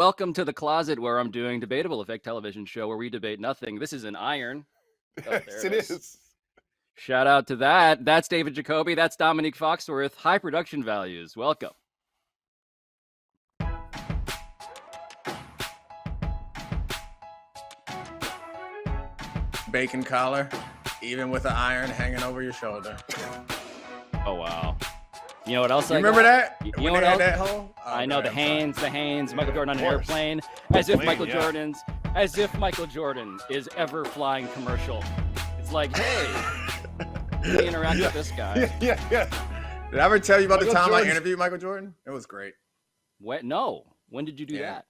Welcome to the closet where I'm doing Debatable, a fake television show where we debate nothing. This is an iron. Oh, Yes, it is. Shout out to that. That's David Jacoby. That's Domonique Foxworth. High production values. Welcome. Bacon collar, even with an iron hanging over your shoulder. Oh, wow. You know what else You remember that? You When know they what had else? that hole? Oh, I know God, the Hanes, Michael Jordan on an course. airplane, as if Plane, Michael Jordan is ever flying commercial. It's like, hey, let me interact with this guy. Yeah. Did I ever tell you about the Michael time Jordan's- I interviewed Michael Jordan? It was great. What? No. When did you do Yeah. that?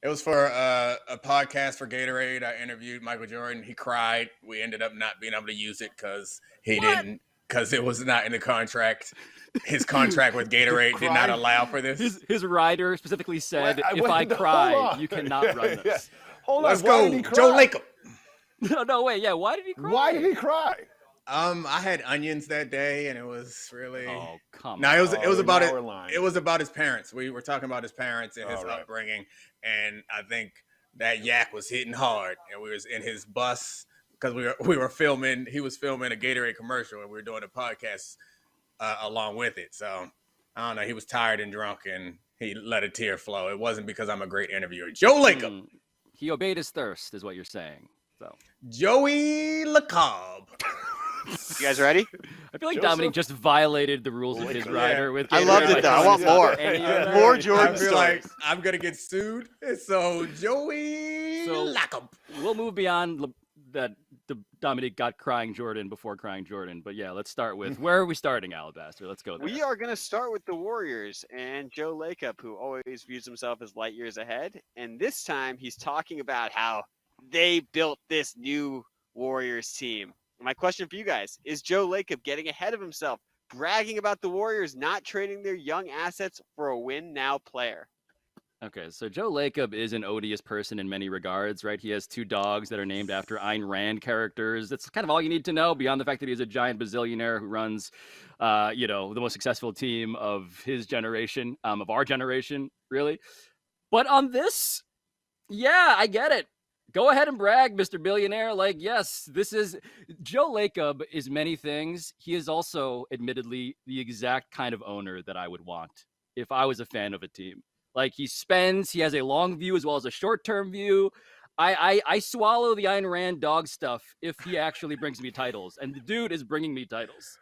It was for a podcast for Gatorade. I interviewed Michael Jordan. He cried. We ended up not being able to use it because it was not in the contract. His contract with Gatorade did not allow for this. His rider specifically said, Wait, if I hold cry, on. you cannot run this. Hold Let's on. Why go, did he cry? Joe Lacob. No, wait, yeah, why did he cry? Why did he cry? I had onions that day, and it was really. Oh, come No, on. it was about now it. we're lying. It was about his parents. We were talking about his parents and his All right. upbringing, and I think that yak was hitting hard. And we was in his bus because we were filming. He was filming a Gatorade commercial, and we were doing a podcast along with it. So I don't know. He was tired and drunk, and he let a tear flow. It wasn't because I'm a great interviewer. Joe Lacob, He obeyed his thirst, is what you're saying. So Joey Lacob. You guys ready? I feel like Joseph? Dominic just violated the rules of his Yeah. rider with I Gatorade loved by it though. I telling want us about more. any of that. More I Jordan feel like stories. I'm gonna get sued. So Joey So- Lacob. We'll move beyond that Dominic got crying Jordan before crying Jordan. But yeah, let's start with, where are we starting, Alabaster? Let's go there. We are going to start with the Warriors and Joe Lacob, who always views himself as light years ahead. And this time he's talking about how they built this new Warriors team. My question for you guys, is Joe Lacob getting ahead of himself, bragging about the Warriors not trading their young assets for a win-now player? Okay, so Joe Lacob is an odious person in many regards, right? He has two dogs that are named after Ayn Rand characters. That's kind of all you need to know, beyond the fact that he's a giant bazillionaire who runs, the most successful team of his generation, of our generation, really. But on this, yeah, I get it. Go ahead and brag, Mr. Billionaire. Like, yes, this is Joe Lacob is many things. He is also, admittedly, the exact kind of owner that I would want if I was a fan of a team. Like, he has a long view as well as a short-term view. I swallow the Ayn Rand dog stuff if he actually brings me titles. And the dude is bringing me titles.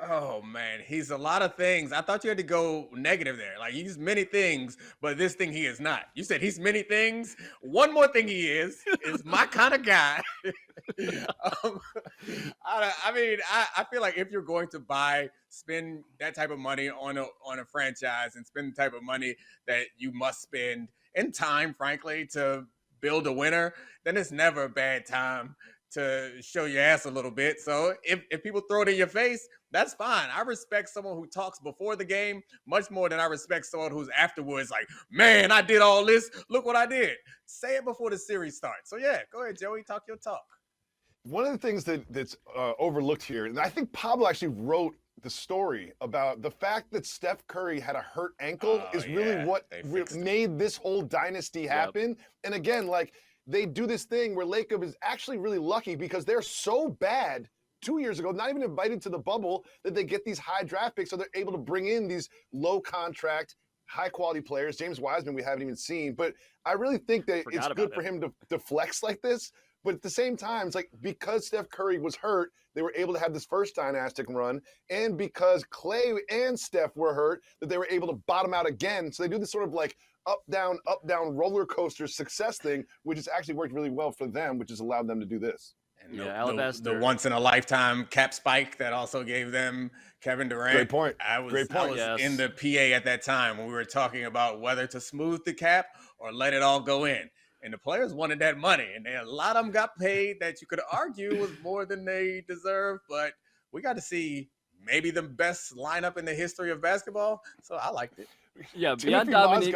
Oh man, he's a lot of things. I thought you had to go negative there. Like he's many things, but this thing he is not. You said he's many things. One more thing he is my kind of guy. I feel like if you're going to spend that type of money on a franchise and spend the type of money that you must spend in time, frankly, to build a winner, then it's never a bad time to show your ass a little bit. So if people throw it in your face, that's fine. I respect someone who talks before the game much more than I respect someone who's afterwards like, man, I did all this. Look what I did. Say it before the series starts. So yeah, go ahead, Joey, talk your talk. One of the things that's overlooked here, and I think Pablo actually wrote the story about the fact that Steph Curry had a hurt ankle is really what made this whole dynasty happen. Yep. And again, like, they do this thing where Lacob is actually really lucky because they're so bad 2 years ago, not even invited to the bubble, that they get these high draft picks, so they're able to bring in these low contract, high quality players. James Wiseman we haven't even seen, but I really think that it's good for him to flex like this. But at the same time, it's like, because Steph Curry was hurt, they were able to have this first dynastic run, and because Clay and Steph were hurt, that they were able to bottom out again. So they do this sort of like up, down roller coaster success thing, which has actually worked really well for them, which has allowed them to do this. And the once in a lifetime cap spike that also gave them Kevin Durant. Great point. I was Yes. in the PA at that time when we were talking about whether to smooth the cap or let it all go in. And the players wanted that money, and a lot of them got paid that you could argue was more than they deserved. But we got to see maybe the best lineup in the history of basketball, so I liked it. Yeah, beyond Dominique.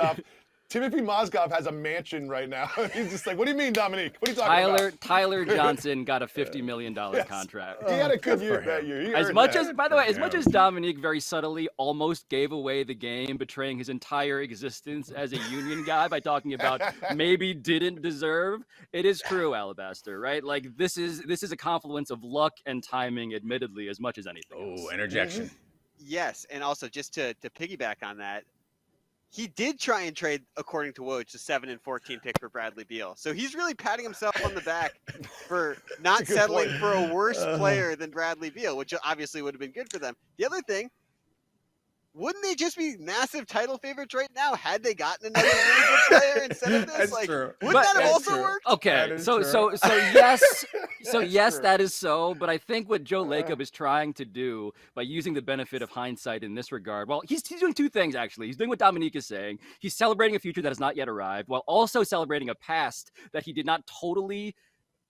Timothy Mozgov has a mansion right now. He's just like, what do you mean, Domonique? What are you talking about? Tyler Johnson got a $50 million contract. He had a good year that year. He earned that. By the way, as much as Domonique very subtly almost gave away the game, betraying his entire existence as a union guy by talking about maybe didn't deserve, it is true, Alabaster, right? Like this is a confluence of luck and timing, admittedly, as much as anything else. Oh, interjection. Yes, and also just to piggyback on that, he did try and trade, according to Woj, the 7 and 14 pick for Bradley Beal. So he's really patting himself on the back for not settling for a worse player than Bradley Beal, which obviously would have been good for them. The other thing, wouldn't they just be massive title favorites right now had they gotten another really good player instead of this? That's true. Wouldn't that have also worked? Okay, so yes, that is so. But I think what Joe Lacob is trying to do by using the benefit of hindsight in this regard, well, he's doing two things actually. He's doing what Domonique is saying. He's celebrating a future that has not yet arrived, while also celebrating a past that he did not totally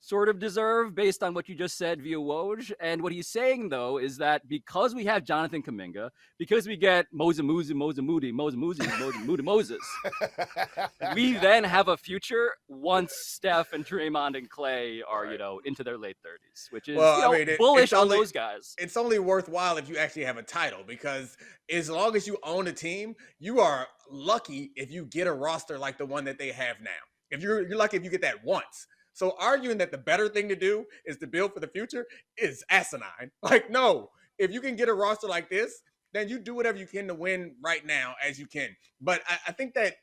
sort of deserve based on what you just said via Woj. And what he's saying, though, is that because we have Jonathan Kuminga, because we get Moses, we then have a future once Steph and Draymond and Clay are, into their late 30s, which is bullish on those guys. It's only worthwhile if you actually have a title, because as long as you own a team, you are lucky if you get a roster like the one that they have now. If you're lucky if you get that once. So arguing that the better thing to do is to build for the future is asinine. Like, no, if you can get a roster like this, then you do whatever you can to win right now as you can. But I think that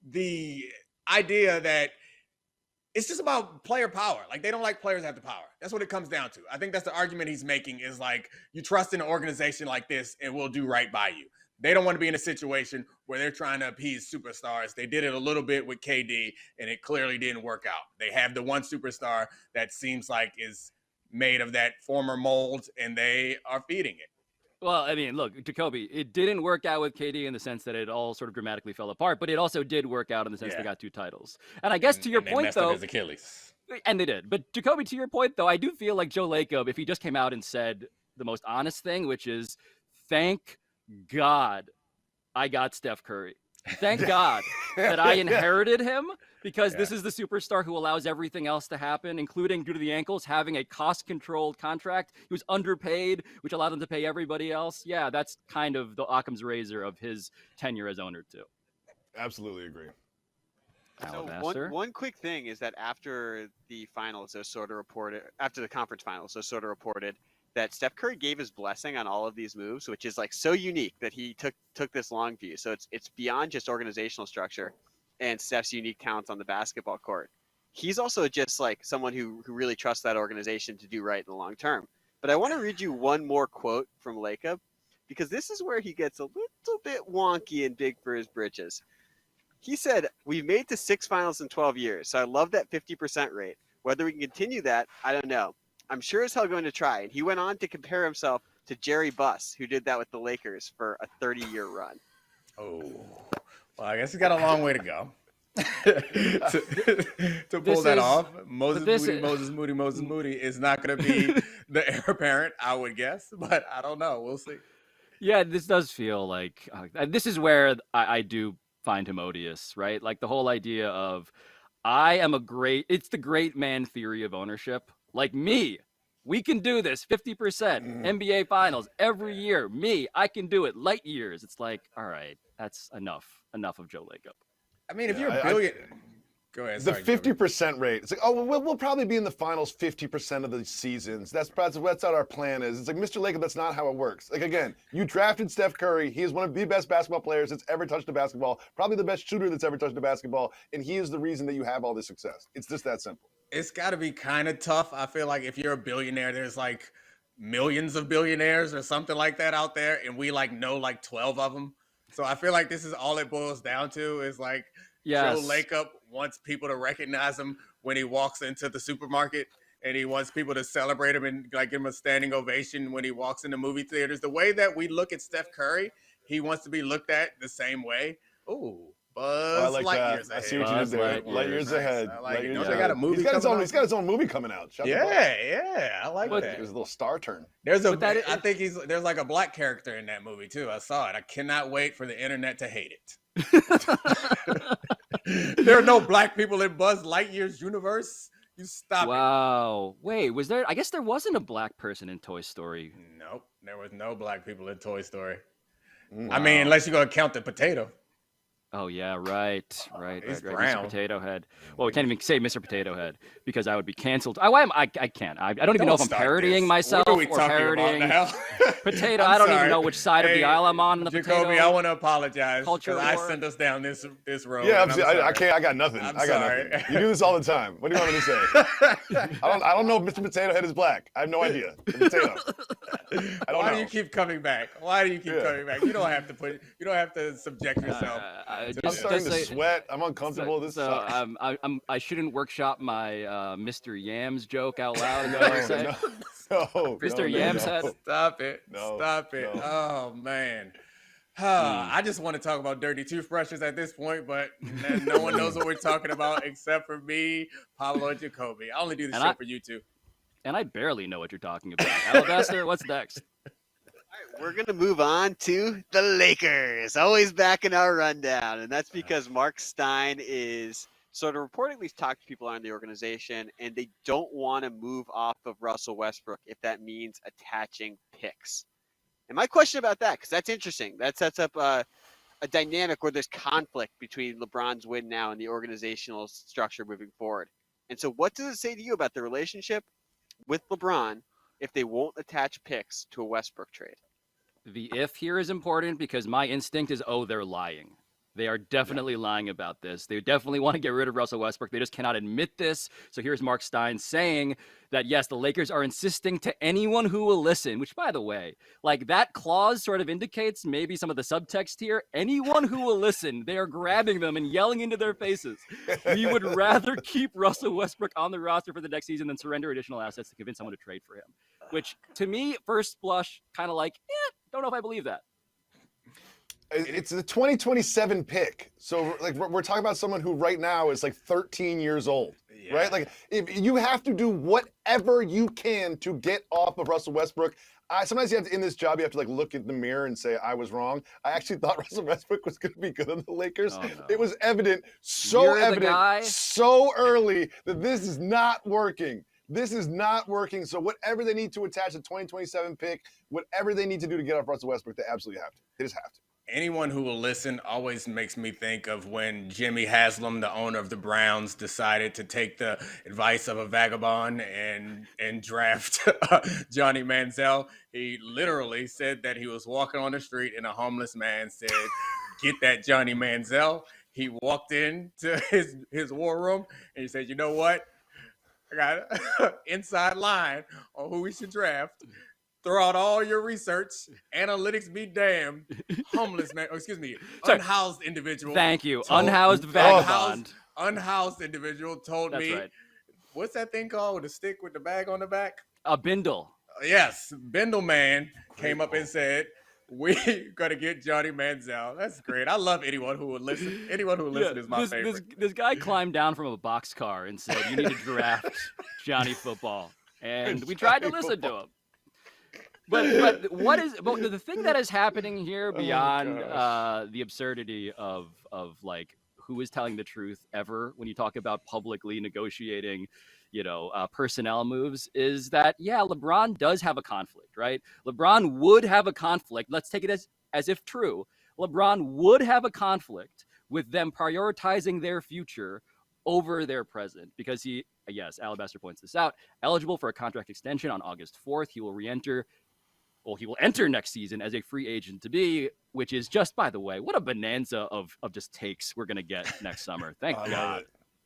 the idea that it's just about player power. Like, they don't like players have the power. That's what it comes down to. I think that's the argument he's making, is like, you trust in an organization like this and we'll do right by you. They don't want to be in a situation where they're trying to appease superstars. They did it a little bit with KD, and it clearly didn't work out. They have the one superstar that seems like is made of that former mold, and they are feeding it. Well, I mean, look, Jacoby, it didn't work out with KD in the sense that it all sort of dramatically fell apart, but it also did work out in the sense they got 2 titles. And I guess to your point, though, his Achilles. And they did. But Jacoby, to your point, though, I do feel like Joe Lacob, if he just came out and said the most honest thing, which is, thank God I got Steph Curry. Thank God that I inherited him, because this is the superstar who allows everything else to happen, including, due to the ankles, having a cost-controlled contract. He was underpaid, which allowed him to pay everybody else. Yeah, that's kind of the Occam's razor of his tenure as owner, too. Absolutely agree. So one quick thing is that after the finals, after the conference finals, those sort of reported that Steph Curry gave his blessing on all of these moves, which is like so unique that he took this long view. So it's beyond just organizational structure and Steph's unique talents on the basketball court. He's also just like someone who really trusts that organization to do right in the long term. But I want to read you one more quote from Lacob, because this is where he gets a little bit wonky and big for his britches. He said, "We've made to 6 finals in 12 years, so I love that 50% rate. Whether we can continue that, I don't know. I'm sure as hell going to try." And he went on to compare himself to Jerry Buss, who did that with the Lakers for a 30-year run. Oh, well, I guess he's got a long way to go to pull that off. Moses Moody is not going to be the heir apparent, I would guess, but I don't know. We'll see. Yeah, this does feel like this is where I do find him odious, right? Like the whole idea of it's the great man theory of ownership. Like, me, we can do this 50%, NBA finals every year. Me, I can do it light years. It's like, all right, that's enough of Joe Lacob. I mean, if you're a billionaire, go ahead. The 50% rate. It's like, oh, we'll probably be in the finals 50% of the seasons. That's what our plan is. It's like, Mr. Lacob, that's not how it works. Like, again, you drafted Steph Curry. He is one of the best basketball players that's ever touched a basketball, probably the best shooter that's ever touched a basketball, and he is the reason that you have all this success. It's just that simple. It's got to be kind of tough. I feel like if you're a billionaire, there's like millions of billionaires or something like that out there, and we know 12 of them. So I feel like this is all it boils down to, is like Joe Lacob wants people to recognize him when he walks into the supermarket, and he wants people to celebrate him and give him a standing ovation when he walks into movie theaters. The way that we look at Steph Curry, he wants to be looked at the same way. Ooh. Buzz I like Lightyear's that. I ahead. see what you did there. Light years ahead. I like Light it. years Don't they ahead. got a movie He's got his coming own. out? He's got his own movie coming out. Shut the fuck up. Yeah, I like But- that. His little star turn. There's a, But that I think there's like a black character in that movie too. I saw it. I cannot wait for the internet to hate it. There are no black people in Buzz Lightyear's universe. You stop Wow. Wait, was there? I guess there wasn't a black person in Toy Story. it. Nope, there was no black people in Toy Story. Mm. I mean, unless you're gonna count the potato. Oh yeah, right. He's Mr. brown. Potato Head. Well, we can't even say Mr. Potato Head because I would be canceled. I can't. I don't even know if I'm start parodying this. myself What are we or talking parodying about now? Potato. I'm I don't sorry. even know which side of the Hey, aisle I'm on in the Jacoby, potato. I want to apologize culture because I war. sent us down this road. Yeah, and I'm I sorry. can't. I got nothing. I'm I got sorry. nothing. You do this all the time. What do you want me to say? I don't know if Mr. Potato Head is black. I have no idea. The potato. I don't Why know. do you keep coming back? Why do you keep coming back? You don't have to You don't have to subject yourself. I'm Just starting to to say- sweat. I'm uncomfortable. This sucks. I shouldn't workshop my Mr. Yams joke out loud. Is that No, what I'm saying? no, Mr. Yams Head. Stop it. No, Stop it. no. Oh man. I just want to talk about dirty toothbrushes at this point, but no one knows what we're talking about except for me, Pablo, and Jacoby. I only do this And show I- for you two. And I barely know what you're talking about. Alabaster, what's next? We're going to move on to the Lakers, always back in our rundown. And that's because Mark Stein is sort of reportedly talked to people around the organization, and they don't want to move off of Russell Westbrook if that means attaching picks. And my question about that, because that's interesting, that sets up a dynamic where there's conflict between LeBron's win now and the organizational structure moving forward. And so what does it say to you about the relationship with LeBron if they won't attach picks to a Westbrook trade? The if here is important because my instinct is, they're lying. They are definitely lying about this. They definitely want to get rid of Russell Westbrook. They just cannot admit this. So here's Mark Stein saying that, yes, the Lakers are insisting to anyone who will listen, which, by the way, like that clause sort of indicates maybe some of the subtext here. Anyone who will listen, they are grabbing them and yelling into their faces. We would rather keep Russell Westbrook on the roster for the next season than surrender additional assets to convince someone to trade for him, which to me, first blush, kind of like, don't know if I believe that. It's the 2027 pick. So like we're talking about someone who right now is like 13 years old, right? Like if you have to do whatever you can to get off of Russell Westbrook. Sometimes you have to, in this job, you have to like look in the mirror and say, I was wrong. I actually thought Russell Westbrook was going to be good on the Lakers. Oh, no. It was evident, You're the evident, guy. so early that this is not working. This is not working. So whatever they need to attach a 2027 pick, whatever they need to do to get off Russell Westbrook, they absolutely have to. They just have to. Anyone who will listen always makes me think of when Jimmy Haslam, the owner of the Browns, decided to take the advice of a vagabond and draft Johnny Manziel. He literally said that he was walking on the street and a homeless man said, "Get that Johnny Manziel." He walked into his war room and he said, "You know what? I got an inside line on who we should draft. Throw out all your research. Analytics be damned. Homeless man, Sorry. unhoused individual. Thank you. told- Unhoused vagabond. Unhoused individual told That's me, right. what's that thing called with a stick with the bag on the back? A bindle. Yes, Bindle Man came up and said, we got to get Johnny Manziel. That's great. I love anyone who would listen. Anyone who would listen is my favorite. This guy climbed down from a boxcar and said, you need to draft Johnny Football. And we tried to listen to him. But the thing that is happening here beyond the absurdity of like who is telling the truth ever when you talk about publicly negotiating, personnel moves is that, LeBron does have a conflict, right? LeBron would have a conflict. Let's take it as if true. LeBron would have a conflict with them prioritizing their future over their present because Alabaster points this out, eligible for a contract extension on August 4th. He will he will enter next season as a free agent to be, which is just, by the way, what a bonanza of just takes we're going to get next summer. Thank God.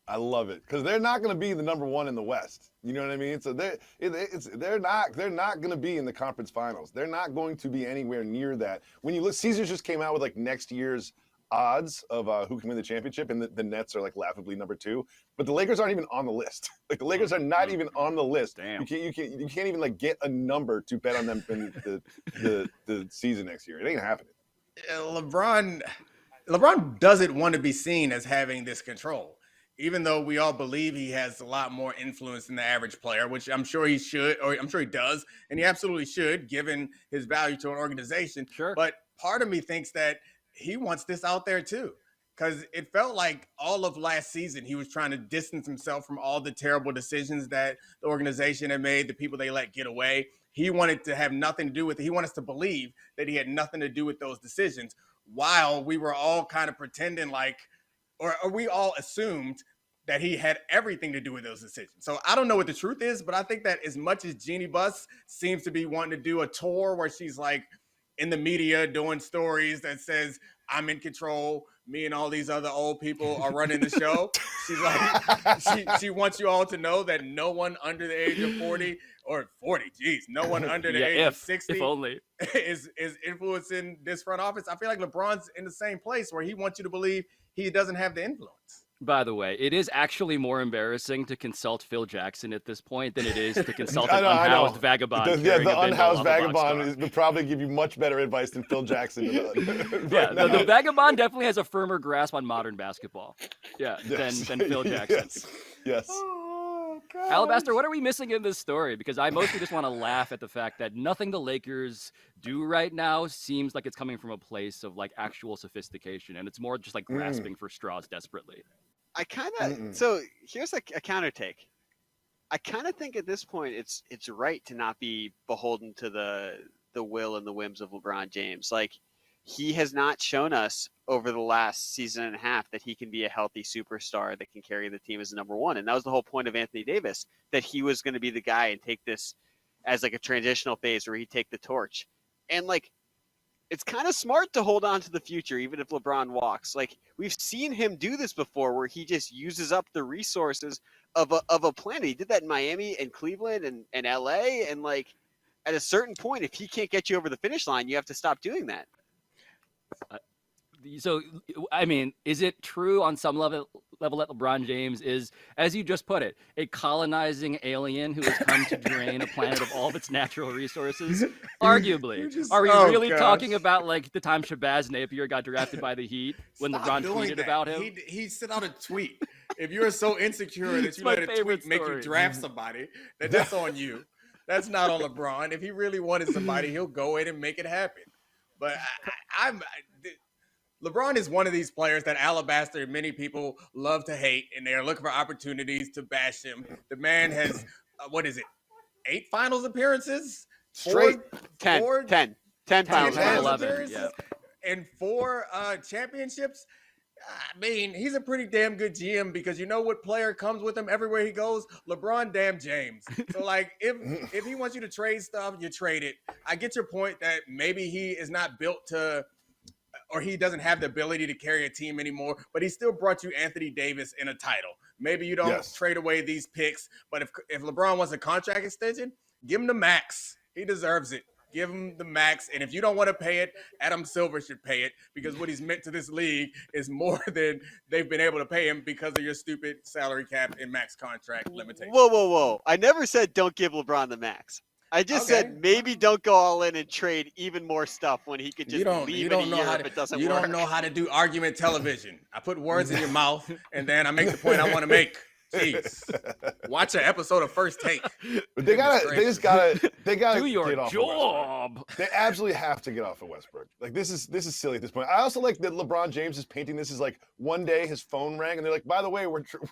I love it because they're not going to be the number one in the West. You know what I mean? So they're not going to be in the conference finals. They're not going to be anywhere near that. When you look, Caesars just came out with like next year's odds of who can win the championship, and the Nets are like laughably number 2. But the Lakers aren't even on the list. Like the Lakers are not even on the list. Damn. You can't even like get a number to bet on them in the season next year. It ain't happening. LeBron, LeBron doesn't want to be seen as having this control, even though we all believe he has a lot more influence than the average player, which I'm sure he should, or I'm sure he does, and he absolutely should, given his value to an organization. Sure. But part of me thinks that he wants this out there too, because it felt like all of last season he was trying to distance himself from all the terrible decisions that the organization had made, the people they let get away. He wanted to have nothing to do with it. He wanted us to believe that he had nothing to do with those decisions, while we were all kind of pretending like, or we all assumed that he had everything to do with those decisions. So I don't know what the truth is, but I think that as much as Jeannie Buss seems to be wanting to do a tour where she's like in the media doing stories that says, I'm in control, me and all these other old people are running the show. She's like, she wants you all to know that no one under the age of 40 or 40, geez, no one under the age of 60 if only. is influencing this front office. I feel like LeBron's in the same place where he wants you to believe he doesn't have the influence. By the way, it is actually more embarrassing to consult Phil Jackson at this point than it is to consult an unhoused vagabond. The unhoused vagabond would probably give you much better advice than Phil Jackson. The vagabond definitely has a firmer grasp on modern basketball. Yeah, than Phil Jackson. Yes. Oh, God. Alabaster, what are we missing in this story? Because I mostly just want to laugh at the fact that nothing the Lakers do right now seems like it's coming from a place of like actual sophistication, and it's more just like grasping for straws desperately. I kind of so here's a counter take. I kind of think at this point it's right to not be beholden to the will and the whims of LeBron James. Like, he has not shown us over the last season and a half that he can be a healthy superstar that can carry the team as number one. And that was the whole point of Anthony Davis, that he was going to be the guy and take this as like a transitional phase where he'd take the torch. And like, it's kind of smart to hold on to the future, even if LeBron walks. Like, we've seen him do this before, where he just uses up the resources of a planet. He did that in Miami and Cleveland and LA. And like, at a certain point, if he can't get you over the finish line, you have to stop doing that. So, I mean, is it true on some level that LeBron James is, as you just put it, a colonizing alien who has come to drain a planet of all of its natural resources? Arguably. Are we really talking about like the time Shabazz Napier got drafted by the Heat when LeBron tweeted about him? He sent out a tweet. If you're so insecure that you let a tweet make you draft somebody, that's on you. That's not on LeBron. If he really wanted somebody, he'll go in and make it happen. But LeBron is one of these players that Alabaster and many people love to hate, and they're looking for opportunities to bash him. The man has, 8 finals appearances? Straight. 10 finals appearances, yeah. And 4 championships. I mean, he's a pretty damn good GM, because you know what player comes with him everywhere he goes? LeBron damn James. So, like, if he wants you to trade stuff, you trade it. I get your point that maybe he is not built to, or he doesn't have the ability to carry a team anymore, but he still brought you Anthony Davis in a title. Maybe you don't trade away these picks, but if LeBron wants a contract extension, give him the max. He deserves it. Give him the max. And if you don't want to pay it, Adam Silver should pay it, because what he's meant to this league is more than they've been able to pay him because of your stupid salary cap and max contract limitations. Whoa. I never said don't give LeBron the max. I just said maybe don't go all in and trade even more stuff when he could just leave in a year if it doesn't work. You don't know how to do argument television. I put words in your mouth, and then I make the point I want to make. Jeez. Watch an episode of First Take. But they gotta do your get off job. They absolutely have to get off of Westbrook. Like, this is silly at this point. I also like that LeBron James is painting this as like one day his phone rang and they're like, by the way,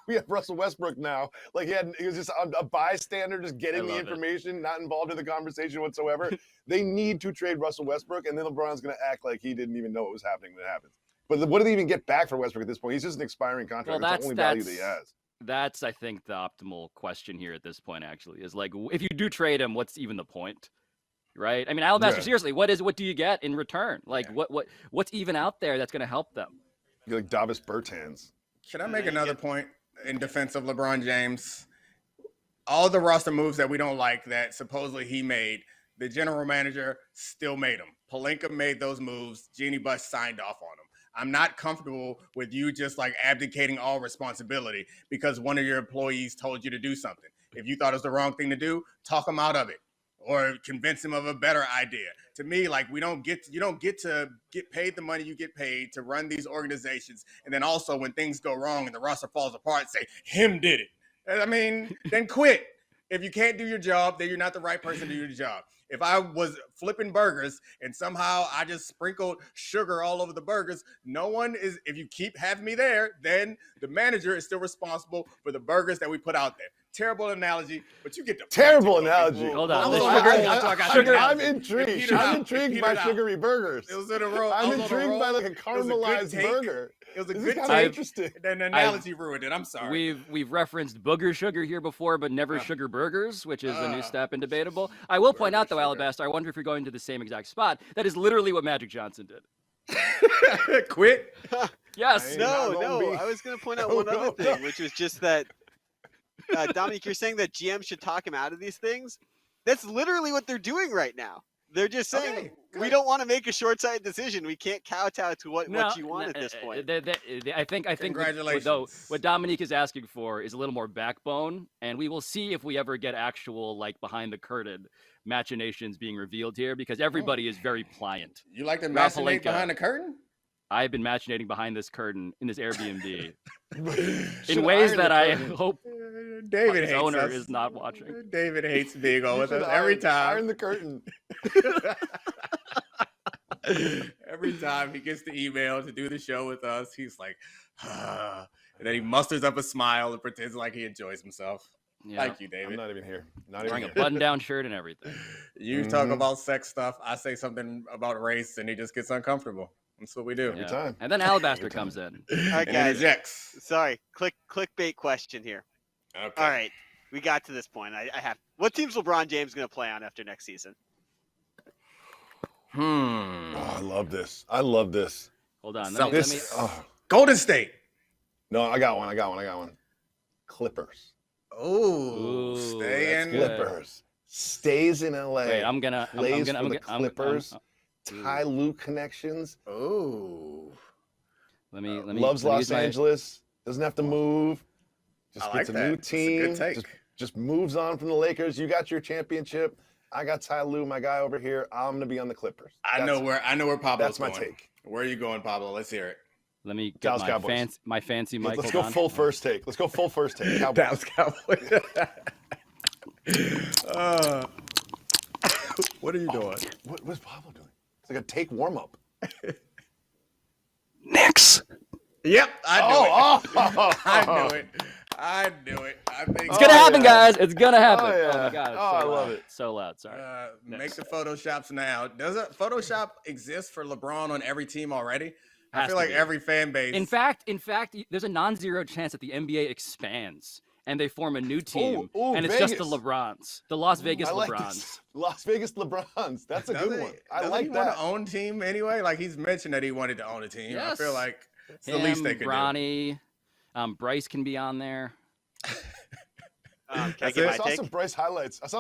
we have Russell Westbrook now. Like, he was just a bystander, just getting the information, not involved in the conversation whatsoever. They need to trade Russell Westbrook, and then LeBron's gonna act like he didn't even know what was happening when it happens. But what do they even get back for Westbrook at this point? He's just an expiring contract. Well, that's the only value that he has. That's, I think, the optimal question here at this point, actually, is like, if you do trade him, what's even the point? Right? I mean, Alabaster, seriously, what do you get in return? Like, what's even out there that's going to help them? You're like Davis Bertans. Can I make another point in defense of LeBron James? All the roster moves that we don't like that supposedly he made, the general manager still made them. Pelinka made those moves. Jeannie Buss signed off on them. I'm not comfortable with you just like abdicating all responsibility because one of your employees told you to do something. If you thought it was the wrong thing to do, talk them out of it. or convince him of a better idea. To me, like you don't get to get paid the money you get paid to run these organizations, and then also when things go wrong and the roster falls apart, say him did it. I mean, then quit. If you can't do your job, then you're not the right person to do your job. If I was flipping burgers and somehow I just sprinkled sugar all over the burgers, no one is, if you keep having me there, then the manager is still responsible for the burgers that we put out there. Terrible analogy, but you get the terrible analogy. Hold on. I'm intrigued. I'm intrigued by sugary burgers. It was in a row. I'm intrigued by like a caramelized burger. It was a good take. Interesting. Then the analogy ruined it. I'm sorry. We've referenced booger sugar here before, but never sugar burgers, which is a new step in debatable. I will point out, though, Alabaster, I wonder if you're going to the same exact spot. That is literally what Magic Johnson did. Quit? Yes. No. I was going to point out one other thing, which was just that, Domonique, you're saying that GM should talk him out of these things? That's literally what they're doing right now. They're just saying, we don't want to make a short-sighted decision. We can't kowtow to what you want at this point. I think Congratulations. what Domonique is asking for is a little more backbone, and we will see if we ever get actual, like, behind-the-curtain machinations being revealed here, because everybody is very pliant. You like to machinate behind the curtain? I've been machinating behind this curtain in this Airbnb in ways that I hope David his hates owner us. is not watching. David hates being on with us every time. Iron the curtain. Every time he gets the email to do the show with us, he's like, and then he musters up a smile and pretends like he enjoys himself. Yeah. Thank you, David. I'm not even here. Wearing a button-down shirt and everything. You talk about sex stuff. I say something about race, and he just gets uncomfortable. That's what we do. Every time. And then Alabaster comes in. All right, guys. Interjects. Sorry, clickbait question here. Okay. All right, we got to this point. I have. What team's LeBron James going to play on after next season? Oh, I love this. Hold on. Golden State. No, I got one. Clippers. Ooh, stay in Clippers. Stays in LA. Wait, I'm gonna Clippers. Ty Lue connections. Ooh. Let me loves Los Angeles. Doesn't have to move. Just gets a new team. Just moves on from the Lakers. You got your championship. I got Ty Lue, my guy over here. I'm gonna be on the Clippers. I know where Pablo's That's my going. take. Where are you going, Pablo? Let's hear it. Let me get my fancy mic. Let's go full first take. Cowboys. Dallas Cowboys. What are you doing? What's Pablo doing? It's like a take warm up. Knicks. Yep, I knew it. I think It's gonna happen, guys. It's gonna happen. Oh, yeah. Oh my god. I love it. So loud. Sorry. Make the Photoshops now. Does a Photoshop exist for LeBron on every team already? I feel like every fan base. In fact, there's a non-zero chance that the NBA expands and they form a new team, and it's just the LeBrons, the Las Vegas LeBrons. Las Vegas LeBrons. That's a good one. I like he that. Want to own team anyway? Like he's mentioned that he wanted to own a team. Yes. I feel like it's the least they could Bronny, Bryce can be on there. I saw some Bryce highlights. Like,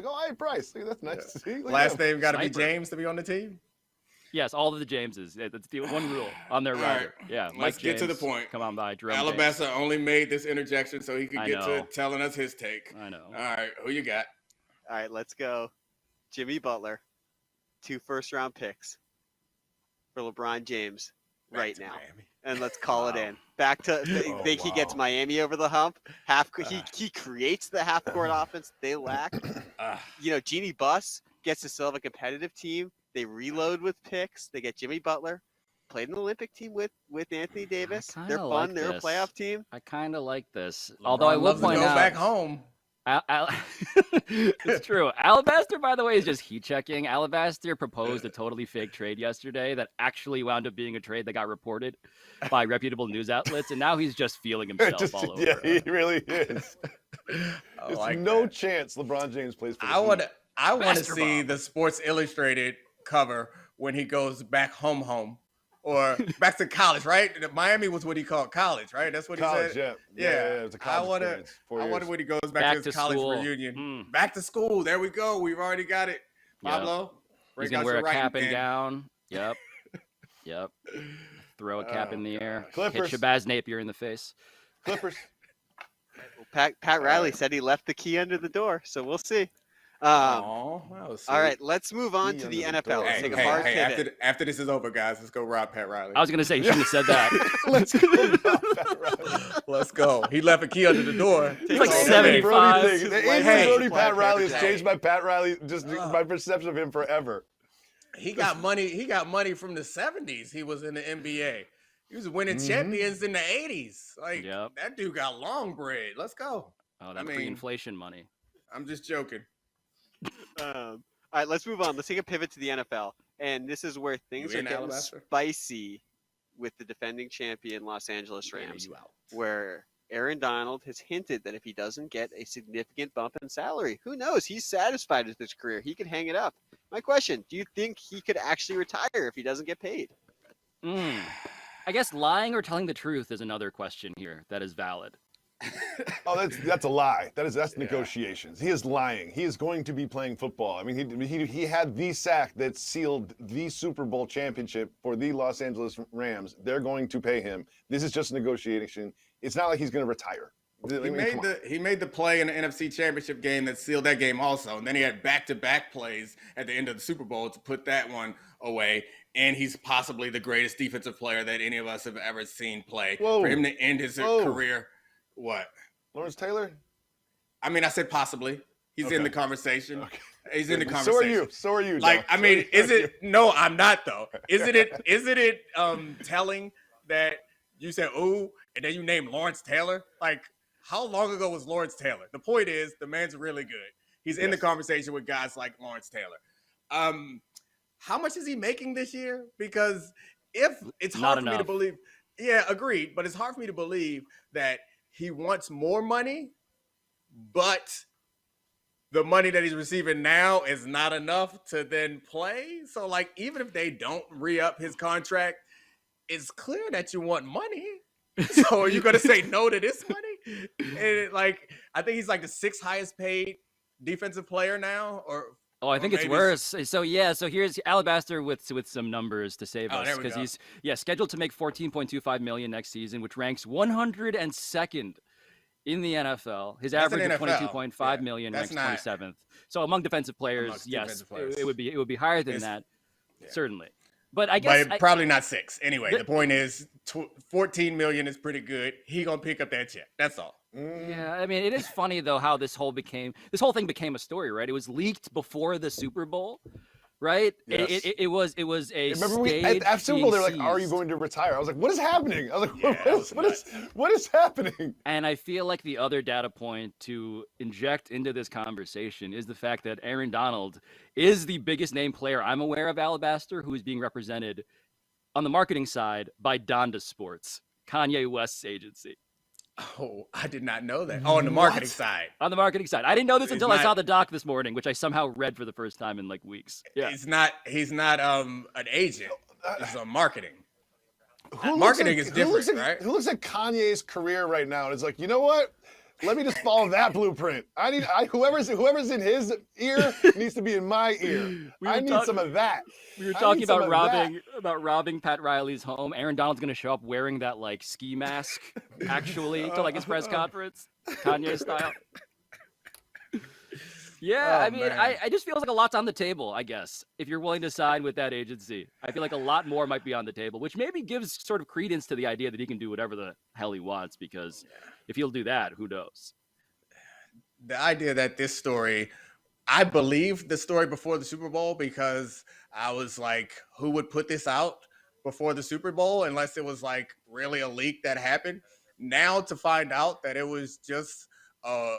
oh, hey, Bryce. Look, that's nice to see. Last name got to be James to be on the team? Yes, all of the Jameses. That's the one rule on their rider. Right. Yeah, Let's get to the point. Come on by. Alabaster only made this interjection so he could get to telling us his take. I know. All right, who you got? All right, let's go. Jimmy Butler, 2 first-round picks for LeBron James right now. Miami. And let's call it in. Back to think he gets Miami over the hump. He creates the half-court offense they lack. Jeannie Buss gets to still have a competitive team. They reload with picks. They get Jimmy Butler. Played an Olympic team with Anthony Davis. They're fun. They're a playoff team. I kind of like this. LeBron Although I will point out, back home. It's true. Alabaster, by the way, is just heat checking. Alabaster proposed a totally fake trade yesterday that actually wound up being a trade that got reported by reputable news outlets, and now he's just feeling himself all over. Yeah, he really is. There's no chance LeBron James plays for the team. I want to see the Sports Illustrated cover when he goes back home or back to college, right? Miami was what he called college, right? That's what he said. Yeah. It was a college experience. I wonder when he goes back to his college reunion. Back to school. There we go. We've already got it. Pablo, he's gonna wear a cap and gown. Yep. Throw a cap in the air. Clippers. Hit Shabazz Napier in the face. Clippers. Pat Riley said he left the key under the door, so we'll see. Oh, that was sweet. All right, let's move on to the NFL. Let's take a hard pivot. After this is over, guys, let's go rob Pat Riley. I was gonna say you shouldn't have said that. Let's go. Pat Riley. Let's go. He left a key under the door. He's like It's 75. Brody thing. The Hey, Adrian Brody Flat Pat Riley has Pepper changed my Pat Riley, just my perception of him forever. He got money. He got money from the 70s. He was in the NBA. He was winning champions in the 80s. Like that dude got long bread. Let's go. Oh, that's pre-inflation money. I'm just joking. All right, let's move on. Let's take a pivot to the NFL. And this is where things are getting spicy with the defending champion Los Angeles Rams, where Aaron Donald has hinted that if he doesn't get a significant bump in salary, who knows? He's satisfied with his career. He could hang it up. My question, do you think he could actually retire if he doesn't get paid? I guess lying or telling the truth is another question here that is valid. Oh, that's a lie. That's negotiations. He is lying. He is going to be playing football. I mean, he had the sack that sealed the Super Bowl championship for the Los Angeles Rams. They're going to pay him. This is just a negotiation. It's not like he's going to retire. He made the play in the NFC Championship game that sealed that game also, and then he had back-to-back plays at the end of the Super Bowl to put that one away. And he's possibly the greatest defensive player that any of us have ever seen play. For him to end his career. What? Lawrence Taylor? I mean, I said possibly. He's in the conversation. Okay. He's in the conversation. So are you. Like, I mean, no, I'm not though. Isn't it telling that you said, ooh, and then you named Lawrence Taylor? Like, how long ago was Lawrence Taylor? The point is, the man's really good. He's in the conversation with guys like Lawrence Taylor. How much is he making this year? Because if it's hard for me to believe. Yeah, agreed. But it's hard for me to believe that he wants more money, but the money that he's receiving now is not enough to then play. So, like, even if they don't re-up his contract, it's clear that you want money. So are you going to say no to this money? And I think he's like the 6th highest paid defensive player now, I think it's worse. So here's Alabaster with some numbers to save us, because he's scheduled to make $14.25 million next season, which ranks 102nd in the NFL. His average of $22.5 million ranks 27th. So among defensive players, it would be higher than that, certainly. But I guess probably not 6. Anyway, the point is $14 million is pretty good. He gonna pick up that check. That's all. Yeah, I mean, it is funny though how this whole thing became a story, right? It was leaked before the Super Bowl, right? Yes. It was a remember at Super Bowl they were like, "Are you going to retire?" I was like, "What is happening?" I was like, "What is happening?" And I feel like the other data point to inject into this conversation is the fact that Aaron Donald is the biggest name player I'm aware of, Alabaster, who is being represented on the marketing side by Donda Sports, Kanye West's agency. Oh, I did not know that. Oh, on the marketing side. On the marketing side. I didn't know this until I saw the doc this morning, which I somehow read for the first time in like weeks. Yeah. He's not an agent. He's on marketing. Marketing is different, right? Who looks at Kanye's career right now and is like, you know what? Let me just follow that blueprint. Whoever's in his ear needs to be in my ear. I need some of that. We were talking about robbing Pat Riley's home. Aaron Donald's going to show up wearing that like ski mask, actually, to like his press conference, Kanye style. Yeah, I mean, I just feels like a lot's on the table, I guess, if you're willing to sign with that agency. I feel like a lot more might be on the table, which maybe gives sort of credence to the idea that he can do whatever the hell he wants, because if he'll do that, who knows? The idea that this story, I believed the story before the Super Bowl because I was like, who would put this out before the Super Bowl unless it was like really a leak that happened? Now to find out that it was just a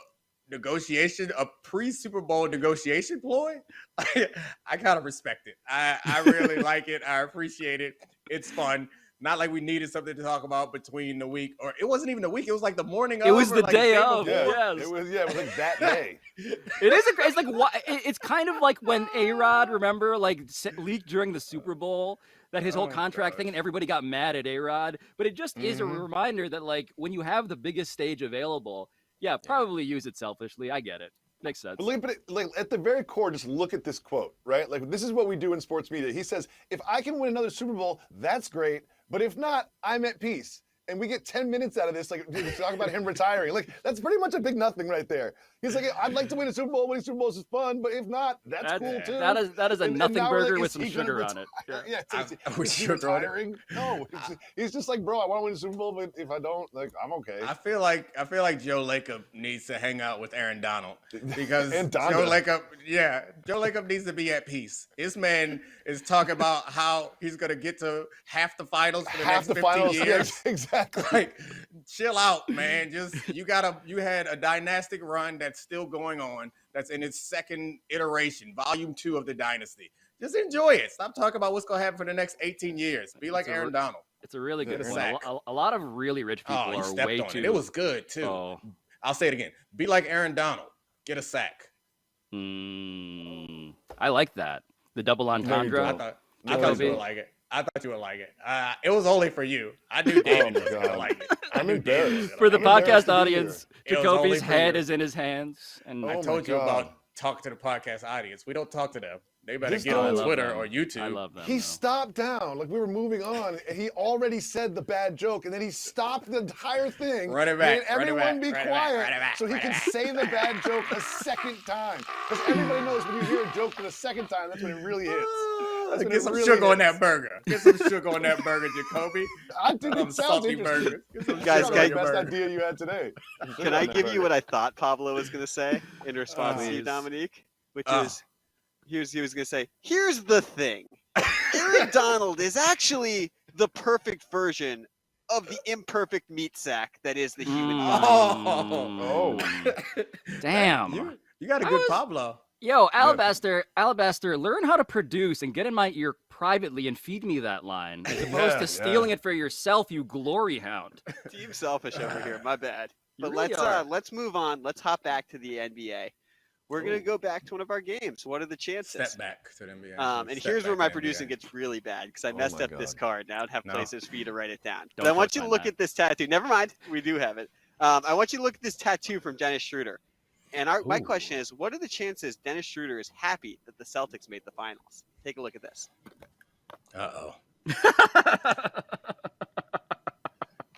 pre-Super Bowl negotiation ploy, I kind of respect it. I really like it. I appreciate it. It's fun. Not like we needed something to talk about between the week, or it wasn't even the week. It was like the morning of. It was the day of. Yeah, it was like that day. It's like it's kind of like when A-Rod, remember, like leaked during the Super Bowl that his whole contract thing, and everybody got mad at A-Rod. But it just is a reminder that like when you have the biggest stage available, probably use it selfishly. I get it. Makes sense. But like at the very core, just look at this quote, right? Like this is what we do in sports media. He says, "If I can win another Super Bowl, that's great. But if not, I'm at peace." and we get 10 minutes out of this, like talk about him retiring. Like that's pretty much a big nothing right there. He's like, I'd like to win a Super Bowl. Winning Super Bowls is fun, but if not, that's cool too. That is a nothing burger with some sugar on it. Is he retiring? No, he's just like, bro, I want to win a Super Bowl, but if I don't, like, I'm okay. I feel like Joe Lacob needs to hang out with Aaron Donald because Joe Lacob needs to be at peace. This man is talking about how he's gonna get to half the finals for the next 15 years. Yes, exactly. Like, chill out, man. Just you had a dynastic run that's still going on. That's in its second iteration, volume 2 of the dynasty. Just enjoy it. Stop talking about what's gonna happen for the next 18 years. Be like Aaron Donald. It's a really good point. A lot of really rich people are way too. It was good too. Oh. I'll say it again. Be like Aaron Donald. Get a sack. I like that. The double entendre. I thought you would like it. It was only for you. I knew David was gonna like it. I'm embarrassed. For the podcast audience, Jacoby's head is in his hands. And I told you about talk to the podcast audience. We don't talk to them. They better get on Twitter or YouTube. I love them. He stopped down, like we were moving on, and he already said the bad joke, and then he stopped the entire thing. Run it back. And everyone be quiet so he can say the bad joke a second time. Because everybody knows when you hear a joke for the second time, that's when it really hits. Get some sugar on that burger. Get some sugar on that burger, Jacoby. I think it sounds interesting. Guys, the best idea you had today. Can I give you what I thought Pablo was going to say in response to you, Domonique? Which is, he was going to say, here's the thing. Aaron Donald is actually the perfect version of the imperfect meat sack that is the human body. Damn. You got a good Pablo. Yo, Alabaster, learn how to produce and get in my ear privately and feed me that line, as opposed to stealing it for yourself, you glory hound. Team selfish over here, my bad. But really let's move on. Let's hop back to the NBA. We're gonna go back to one of our games. What are the chances? Step back to the NBA. And here's where my producing gets really bad because I messed up this card. Now I don't have places for you to write it down. But I want you to look at this tattoo. Never mind, we do have it. I want you to look at this tattoo from Dennis Schroder. And my question is, what are the chances Dennis Schroder is happy that the Celtics made the finals? Take a look at this. Uh-oh.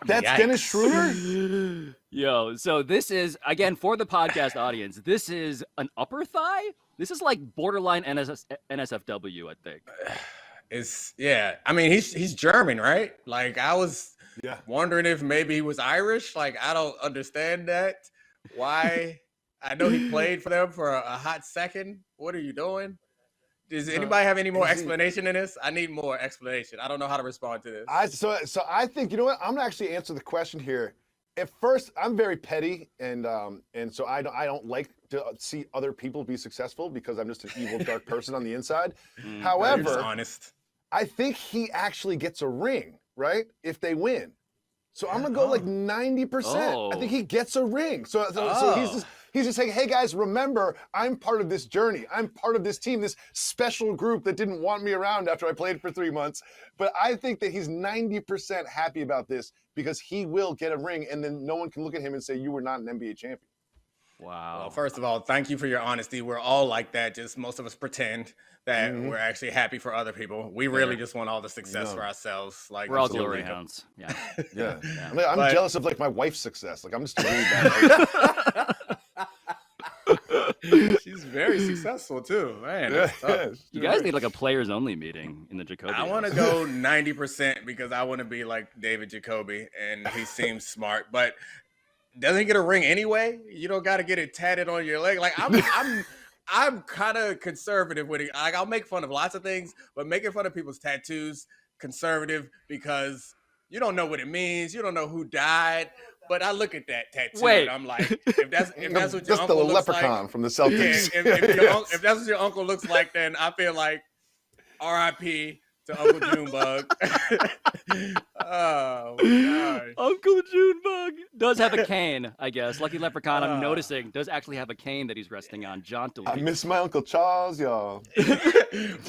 That's Yikes. Dennis Schroder? Yo, so this is, again, for the podcast audience, this is an upper thigh? This is like borderline NSFW, I think. I mean, he's German, right? Like, I was wondering if maybe he was Irish. Like, I don't understand that. Why? I know he played for them for a hot second. What are you doing? Does anybody have any more explanation in this? I need more explanation. I don't know how to respond to this. So I think, you know what? I'm gonna actually answer the question here. At first, I'm very petty, and so I don't like to see other people be successful because I'm just an evil, dark person on the inside. However, honest. I think he actually gets a ring, right? If they win. So I'm gonna go like 90%. I think he gets a ring. So he's just saying, hey guys, remember, I'm part of this journey. I'm part of this team, this special group that didn't want me around after I played for 3 months. But I think that he's 90% happy about this because he will get a ring, and then no one can look at him and say you were not an NBA champion. Wow. Well, first of all, thank you for your honesty. We're all like that. Just most of us pretend that we're actually happy for other people. We really just want all the success for ourselves. Like, we're all glory hounds. Yeah. I'm jealous of like my wife's success. Like I'm just really bad. She's very successful too, man. You guys need like a players only meeting in the Jacoby. I want to go 90% because I want to be like David Jacoby, and he seems smart, but doesn't he get a ring anyway? You don't got to get it tatted on your leg. Like I'm kind of conservative with it. Like I'll make fun of lots of things, but making fun of people's tattoos, conservative, because you don't know what it means. You don't know who died. But I look at that tattoo and I'm like, if that's what your uncle looks like, the leprechaun from the Celtics. If that's what your uncle looks like, then I feel like R.I.P. to Uncle Junebug. Oh gosh. Uncle Junebug does have a cane, I guess. Lucky Leprechaun, I'm noticing, does actually have a cane that he's resting on jauntily. I miss my Uncle Charles, y'all.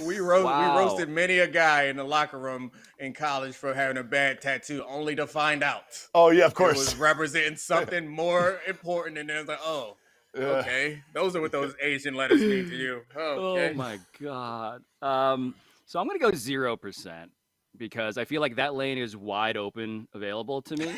We roasted many a guy in the locker room in college for having a bad tattoo, only to find out. Oh yeah, of course. It was representing something more important, and then it's like, okay, those are what those Asian letters mean to you. Okay. Oh my God. So I'm gonna go 0%. because I feel like that lane is wide open available to me.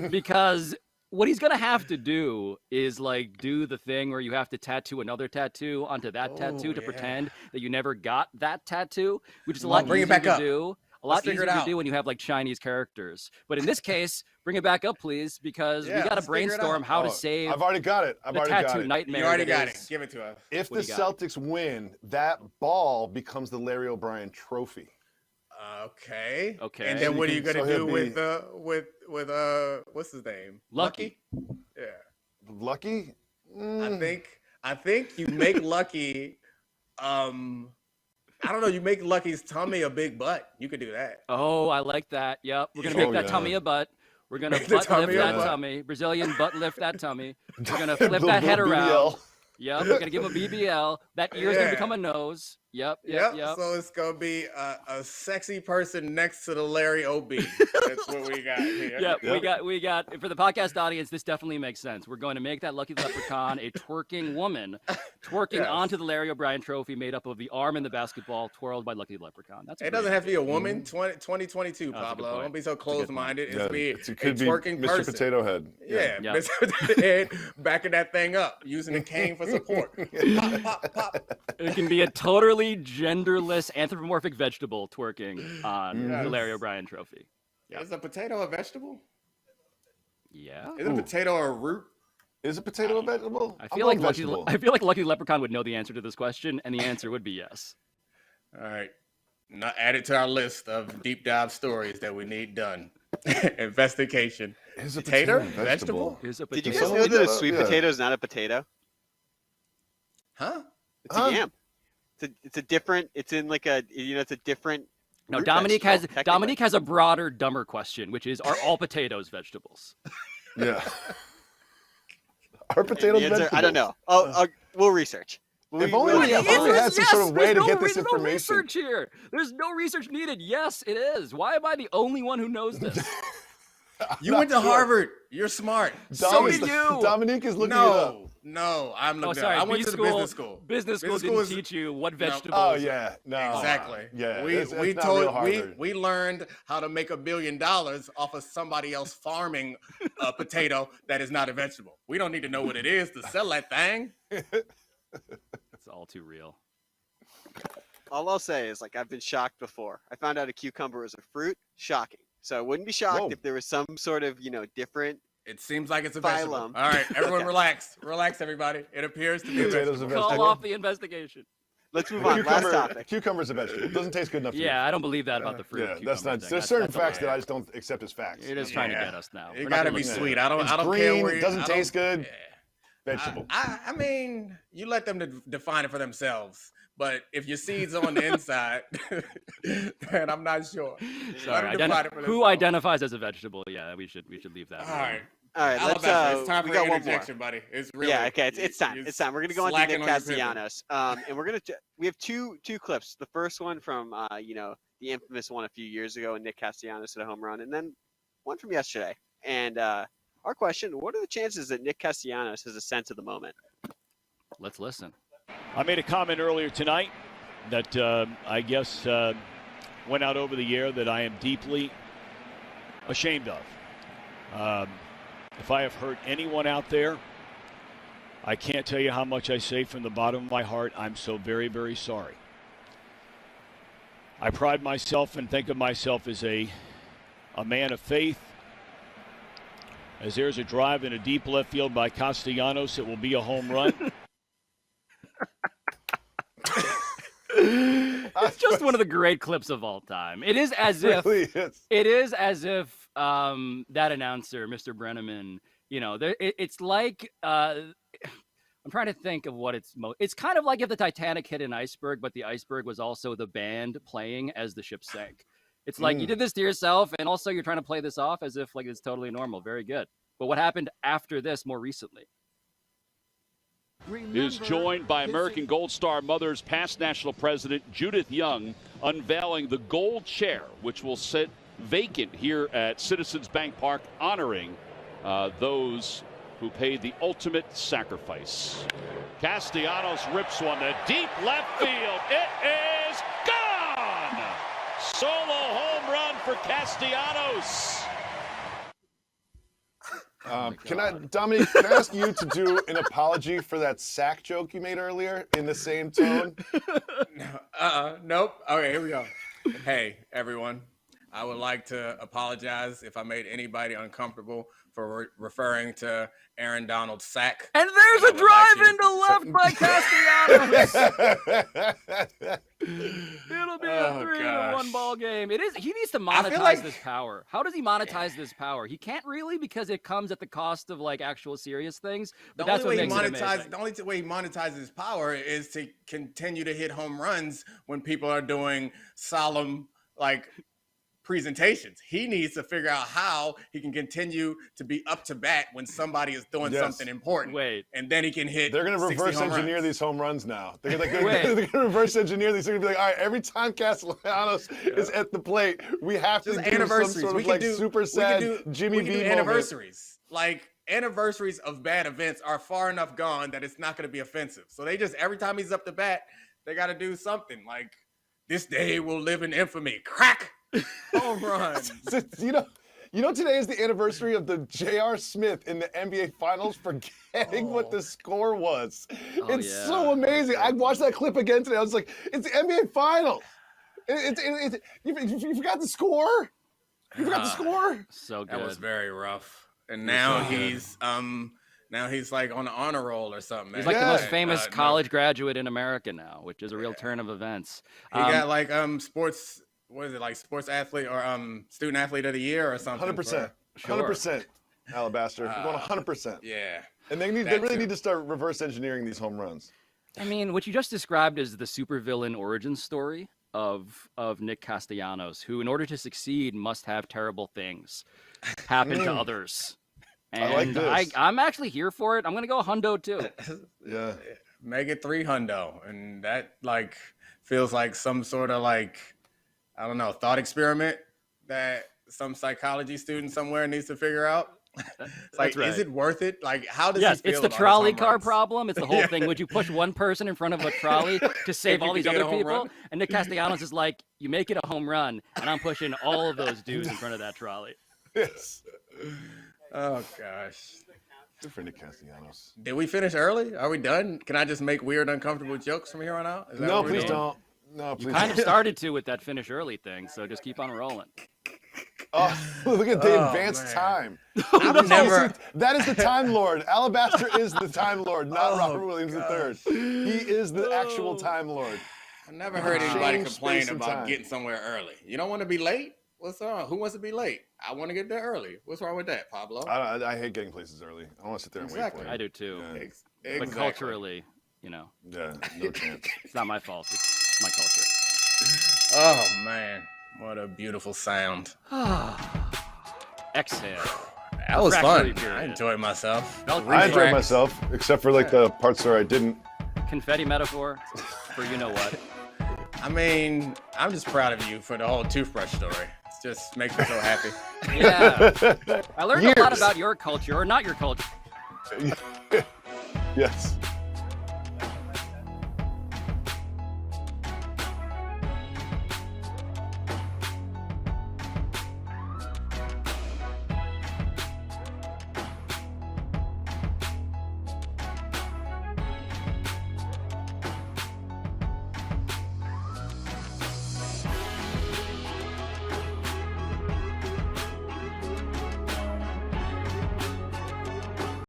Because what he's gonna have to do is like do the thing where you have to tattoo another tattoo onto that tattoo to pretend that you never got that tattoo, which is a lot easier to do. A lot easier to do when you have like Chinese characters. But in this case, bring it back up, please, because we got to brainstorm how to save. I've already got it. I've already got it. Nightmare. You already got it. Give it to us. If the Celtics win, that ball becomes the Larry O'Brien trophy. Okay. Okay. And then what are you gonna do with what's his name? Lucky. Yeah. Lucky? I think you make Lucky I don't know. You make Lucky's tummy a big butt. You could do that. Oh, I like that. Yep. We're going to make that tummy a butt. We're going to butt lift that tummy. Brazilian butt lift that tummy. We're going to flip that head around. Yep. We're going to give him a BBL. That ear's going to become a nose. Yep. So it's going to be a sexy person next to the Larry OB. That's what we got here. Yep. We got, for the podcast audience, this definitely makes sense. We're going to make that Lucky Leprechaun a twerking woman, twerking onto the Larry O'Brien trophy made up of the arm and the basketball twirled by Lucky Leprechaun. It doesn't have to be a woman. 2022, Pablo. Don't be so closed-minded. It could be a twerking Mr. person. Potato Head. Yeah. Mr. Potato Head, backing that thing up, using the cane for support. Pop, pop, pop. It can be a totally genderless anthropomorphic vegetable twerking on the Larry O'Brien trophy. Yep. Is a potato a vegetable? Yeah. Is a potato a root? Is a potato a vegetable? I feel like Lucky Leprechaun would know the answer to this question, and the answer would be yes. All right. Now add it to our list of deep dive stories that we need done. Investigation. Is a potato vegetable? Did you guys know that a sweet potato is not a potato? Huh? It's a yam. It's a different. It's in like a it's a different. No, Domonique has a broader, dumber question, which is: are all potatoes vegetables? Yeah. Are potatoes vegetables? I don't know. We'll research. If only had some sort of way to get this information. No research here. There's no research needed. Yes, it is. Why am I the only one who knows this? You went to Harvard. You're smart. So did you. Domonique is looking it up. No, I'm looking. Sorry, I went to the business school. Business school didn't teach you what vegetables. Oh yeah, no. Exactly. Yeah. We learned how to make $1 billion off of somebody else farming a potato that is not a vegetable. We don't need to know what it is to sell that thing. It's all too real. All I'll say is, like, I've been shocked before. I found out a cucumber is a fruit. Shocking. So I wouldn't be shocked if there was some sort of, different. It seems like it's a vegetable. All right, everyone relax. Relax, everybody. It appears to be a vegetable. Call off the investigation. Let's move on. Last topic. Cucumber's a vegetable. It doesn't taste good enough. I don't believe that about the fruit. Yeah, that's not. There's certain facts that I just don't accept as facts. It is trying to get us now. It got to be sweet. I don't green, care where it doesn't taste good. Yeah. Vegetable. I mean, you let them define it for themselves. But if your seed's on the inside, then I'm not sure. Sorry, who identifies as a vegetable? Yeah, we should leave that. All right. Let's. It's time for your interjection, buddy. It's really. Yeah. Okay. It's time. It's time. We're gonna go on to Nick Castellanos. And we have two clips. The first one from the infamous one a few years ago, and Nick Castellanos hit a home run, and then one from yesterday. And our question: what are the chances that Nick Castellanos has a sense of the moment? Let's listen. I made a comment earlier tonight that I guess went out over the air that I am deeply ashamed of. If I have hurt anyone out there, I can't tell you how much I say from the bottom of my heart. I'm so very, very sorry. I pride myself and think of myself as a man of faith. As there's a drive in a deep left field by Castellanos, it will be a home run. It's just one of the great clips of all time. It is as if that announcer, Mr. Brenneman, it's like I'm trying to think of what it's kind of like if the Titanic hit an iceberg, but the iceberg was also the band playing as the ship sank. It's like you did this to yourself, and also you're trying to play this off as if like it's totally normal. Very good. But what happened after this more recently? Is joined by American Gold Star Mothers past national president Judith Young, unveiling the gold chair, which will sit vacant here at Citizens Bank Park, honoring those who paid the ultimate sacrifice. Castellanos rips one to deep left field. It is gone! Solo home for Castellanos. Dominique, can I ask you to do an apology for that sack joke you made earlier in the same tone? Nope. Okay, here we go. Hey, everyone. I would like to apologize if I made anybody uncomfortable for referring to Aaron Donald's sack. And there's a drive into left by Castellanos. It'll be a 3-1 ball game. It is. He needs to monetize this power. How does he monetize this power? He can't really, because it comes at the cost of like actual serious things. But The only way he monetizes his power is to continue to hit home runs when people are doing solemn like presentations. He needs to figure out how he can continue to be up to bat when somebody is doing something important. Wait. And then he can hit. They're going to reverse engineer these home runs now. They're going to reverse engineer these. They're going to be like, all right, every time Castellanos is at the plate, we have to do some sort of like super sad Jimmy V moment. Anniversaries. Like anniversaries of bad events are far enough gone that it's not going to be offensive. So they just, every time he's up to bat, they got to do something like, this day will live in infamy. Crack! Home run. You know, today is the anniversary of the J.R. Smith in the NBA Finals forgetting what the score was. It's so amazing. I watched that clip again today. I was like, it's the NBA Finals. You forgot the score? You forgot the score? So good. That was very rough. And now he's like on an honor roll or something. He's like the most famous college graduate in America now, which is a real turn of events. He got like sports. What is it, like sports athlete or student athlete of the year or something? 100%. 100%. Alabaster. We're going 100%. Yeah. And they really need to start reverse engineering these home runs. I mean, what you just described is the supervillain origin story of Nick Castellanos, who, in order to succeed, must have terrible things happen to others. And I like this. I'm actually here for it. I'm going to go hundo too. Yeah. Make it 3 hundo. And that like feels like some sort of like, I don't know, thought experiment that some psychology student somewhere needs to figure out. It's like, is it worth it? Like, how does he feel it's the about trolley his home car runs? problem. It's the whole thing. Would you push one person in front of a trolley to save all these other people? Run? And Nick Castellanos is like, you make it a home run, and I'm pushing all of those dudes in front of that trolley. Yes. Oh, gosh. Good for Nick Castellanos. Did we finish early? Are we done? Can I just make weird, uncomfortable jokes from here on out? Is that No, what we're please doing? don't. No, please. You kind of started to with that finish early thing, so just keep on rolling. Oh, look at the advanced time. That is the Time Lord. Alabaster is the Time Lord, not Robert Williams III. He is the actual Time Lord. I never heard anybody Change complain space and about time. getting somewhere early. You don't want to be late? What's wrong? Who wants to be late? I want to get there early. What's wrong with that, Pablo? I hate getting places early. I want to sit there and wait for it. I do too. Yeah. Exactly. But culturally, you know, Yeah, no chance. it's not my fault. It's my culture. Oh, man. What a beautiful sound. Exhale. That was Refractory fun. period. I enjoyed myself. I enjoyed myself, except for like the parts where I didn't. Confetti metaphor for you know what. I mean, I'm just proud of you for the whole toothbrush story. It just makes me so happy. Yeah. I learned a lot about your culture, or not your culture. Yes.